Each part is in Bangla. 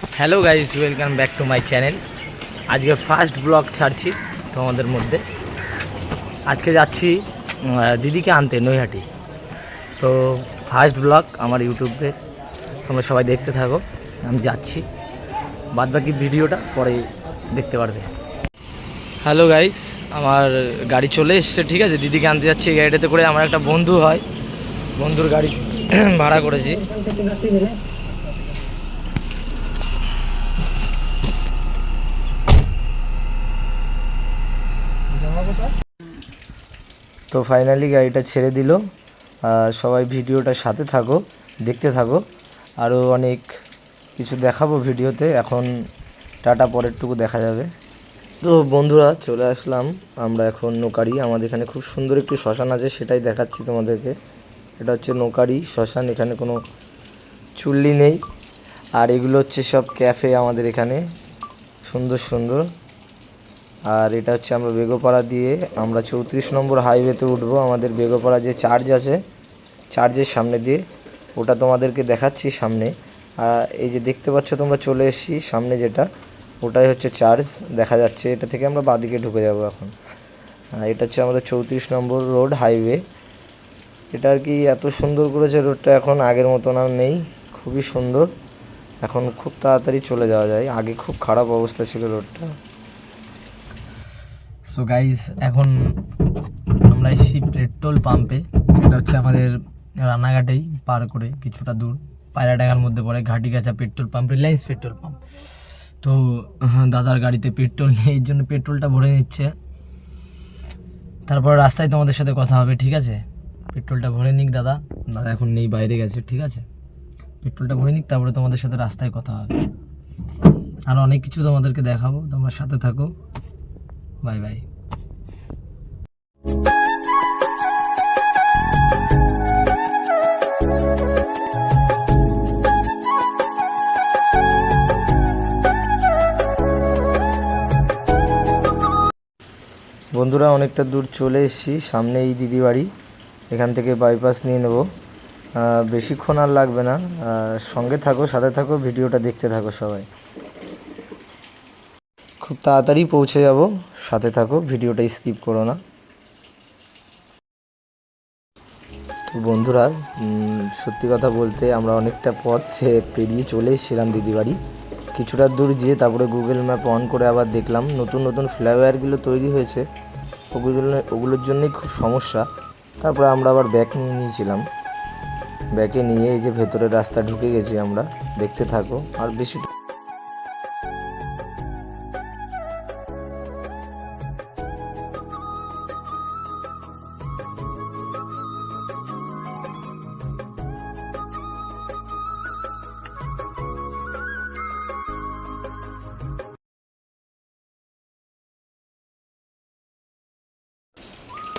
Hello guys, welcome back to my channel. আজকে ফার্স্ট ব্লগ ছাড়ছি তোমাদের মধ্যে। আজকে যাচ্ছি দিদিকে আনতে নৈহাটি। তো ফার্স্ট ব্লগ আমার ইউটিউবে, তোমরা সবাই দেখতে থাকো। আমি যাচ্ছি, বাদবাকি ভিডিওটা পরে দেখতে পারবে। হ্যালো গাইস, আমার গাড়ি চলে এসছে, ঠিক আছে। দিদিকে আনতে যাচ্ছি এই গাড়িটাতে করে। আমার একটা বন্ধু হয়, বন্ধুর গাড়ি ভাড়া করেছি। তো ফাইনালি গাড়িটা ছেড়ে দিল। সবাই ভিডিওটার সাথে থাকো, দেখতে থাকো। আরও অনেক কিছু দেখাবো ভিডিওতে। এখন টাটা, পরেরটুকু দেখা যাবে। তো বন্ধুরা, চলে আসলাম আমরা এখন নোকারি। আমাদের এখানে খুব সুন্দর একটি শ্মশান আছে, সেটাই দেখাচ্ছি তোমাদেরকে। এটা হচ্ছে নোকারি শ্মশান। এখানে কোনো চুল্লি নেই, আর এগুলো হচ্ছে সব ক্যাফে আমাদের এখানে, সুন্দর সুন্দর। আর এটা হচ্ছে আমরা বেগোপাড়া দিয়ে আমরা 34 নম্বর হাইওয়েতে উঠবো। আমাদের বেগোপাড়া যে চার্চ আছে, চার্চের সামনে দিয়ে, ওটা তোমাদেরকে দেখাচ্ছি সামনে। আর এই যে দেখতে পাচ্ছ তোমরা, চলে এসেছি সামনে, যেটা ওটাই হচ্ছে চার্চ দেখা যাচ্ছে। এটা থেকে আমরা বাদিকে ঢুকে যাব এখন। এটা হচ্ছে আমাদের 34 নম্বর রোড হাইওয়ে। এটা আর কি এত সুন্দর করেছে রোডটা, এখন আগের মতন আর নেই, খুবই সুন্দর। এখন খুব তাড়াতাড়ি চলে যাওয়া যায়, আগে খুব খারাপ অবস্থা ছিল রোডটা। সো গাইজ, এখন আমরা এসেছি পেট্রোল পাম্পে। এটা হচ্ছে আমাদের রানাঘাটেই পার করে কিছুটা দূর, পায়রাডাঙ্গার মধ্যে পড়ে Ghatigachha petrol pump, Reliance petrol pump. তো দাদার গাড়িতে পেট্রোল নেই, এই জন্য পেট্রোলটা ভরে নিচ্ছে। তারপর রাস্তায় তোমাদের সাথে কথা হবে, ঠিক আছে। পেট্রোলটা ভরে নিক দাদা, দাদা এখন নেই, বাইরে গেছে, ঠিক আছে। পেট্রোলটা ভরে নিক, তারপরে তোমাদের সাথে রাস্তায় কথা হবে। আর অনেক কিছু তোমাদেরকে দেখাবো, তোমরা সাথে থাকো। Bye bye. বন্ধুরা, অনেকটা দূর চলে এসেছি, সামনে এই দিদি বাড়ি। এখান থেকে বাইপাস নিয়ে নেব, বেশিক্ষণ আর লাগবে না। সঙ্গে থাকো, সাথে থাকো, ভিডিওটা দেখতে থাকো সবাই। খুব তাড়াতাড়ি পৌঁছে যাব, সাথে থাকো, ভিডিওটা স্কিপ করো না। তো বন্ধুরা, সত্যি কথা বলতে আমরা অনেকটা পথ পেরিয়ে চলে এসেছিলাম দিদি বাড়ি। কিছুটা দূর যেয়ে তারপরে গুগল ম্যাপ অন করে আবার দেখলাম নতুন নতুন ফ্লাইওভারগুলো তৈরি হয়েছে, ওগুলোর জন্যই খুব সমস্যা। তারপরে আমরা আবার ব্যাক নিয়ে নিয়েছিলাম, ব্যাকে নিয়ে এই যে ভেতরের রাস্তা ঢুকে গেছি আমরা, দেখতে থাকো। আর বেশি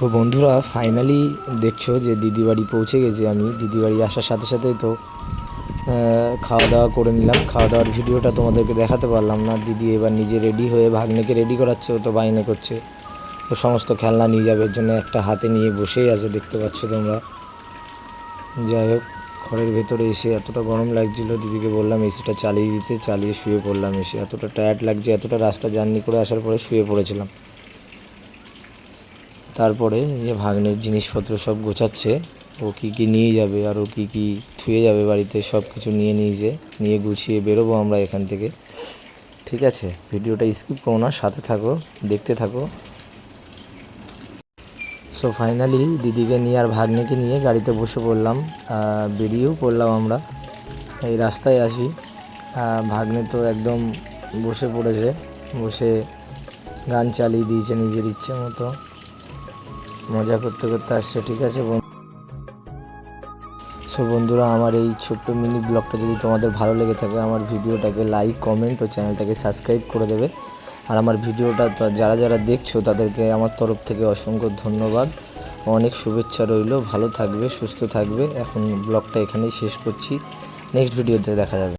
তো বন্ধুরা, ফাইনালি দেখছো যে দিদি বাড়ি পৌঁছে গেছি আমি। দিদি বাড়ি আসার সাথে সাথেই তো খাওয়া দাওয়া করে নিলাম। খাওয়া দাওয়ার ভিডিওটা তোমাদেরকে দেখাতে পারলাম না। দিদি এবার নিজে রেডি হয়ে ভাগ্নেকে রেডি করাচ্ছে, ও তো বাইনে করছে। তো সমস্ত খেলনা নিয়ে যাবে জন্য একটা হাতে নিয়ে বসেই আছে, দেখতে পাচ্ছ তোমরা। যাই হোক, ঘরের ভেতরে এসে এতটা গরম লাগছিল, দিদিকে বললাম এসিটা চালিয়ে দিতে, চালিয়ে শুয়ে পড়লাম। এসে এতটা টায়ার্ড লাগছে, এতটা রাস্তা জার্নি করে আসার পরে শুয়ে পড়েছিলাম। তারপরে যে ভাগ্নের জিনিসপত্র সব গোছাচ্ছে, ও কী কী নিয়ে যাবে আর ও কী কী থুয়ে যাবে বাড়িতে, সব কিছু নিয়ে গুছিয়ে বেরোবো আমরা এখান থেকে, ঠিক আছে। ভিডিওটা স্কিপ করো না, সাথে থাকো, দেখতে থাকো। সো ফাইনালি দিদিকে নিয়ে আর ভাগ্নেকে নিয়ে গাড়িতে বসে পড়লাম, বেরিয়েও পড়লাম আমরা। এই রাস্তায় আসি, ভাগ্নে তো একদম বসে পড়েছে, বসে গান চালিয়ে দিয়েছে নিজের ইচ্ছে মতো, মজা করতে করতে আসছে, ঠিক আছে। সো বন্ধুরা, আমার এই ছোট্ট মিনি ব্লগটা যদি তোমাদের ভালো লেগে থাকে, আমার ভিডিওটাকে লাইক, কমেন্ট ও চ্যানেলটাকে সাবস্ক্রাইব করে দেবে। আর আমার ভিডিওটা যারা যারা দেখছো তাদেরকে আমার তরফ থেকে অসংখ্য ধন্যবাদ, অনেক শুভেচ্ছা রইল। ভালো থাকবে, সুস্থ থাকবে। এখন ব্লগটা এখানেই শেষ করছি, নেক্সট ভিডিওতে দেখা যাবে।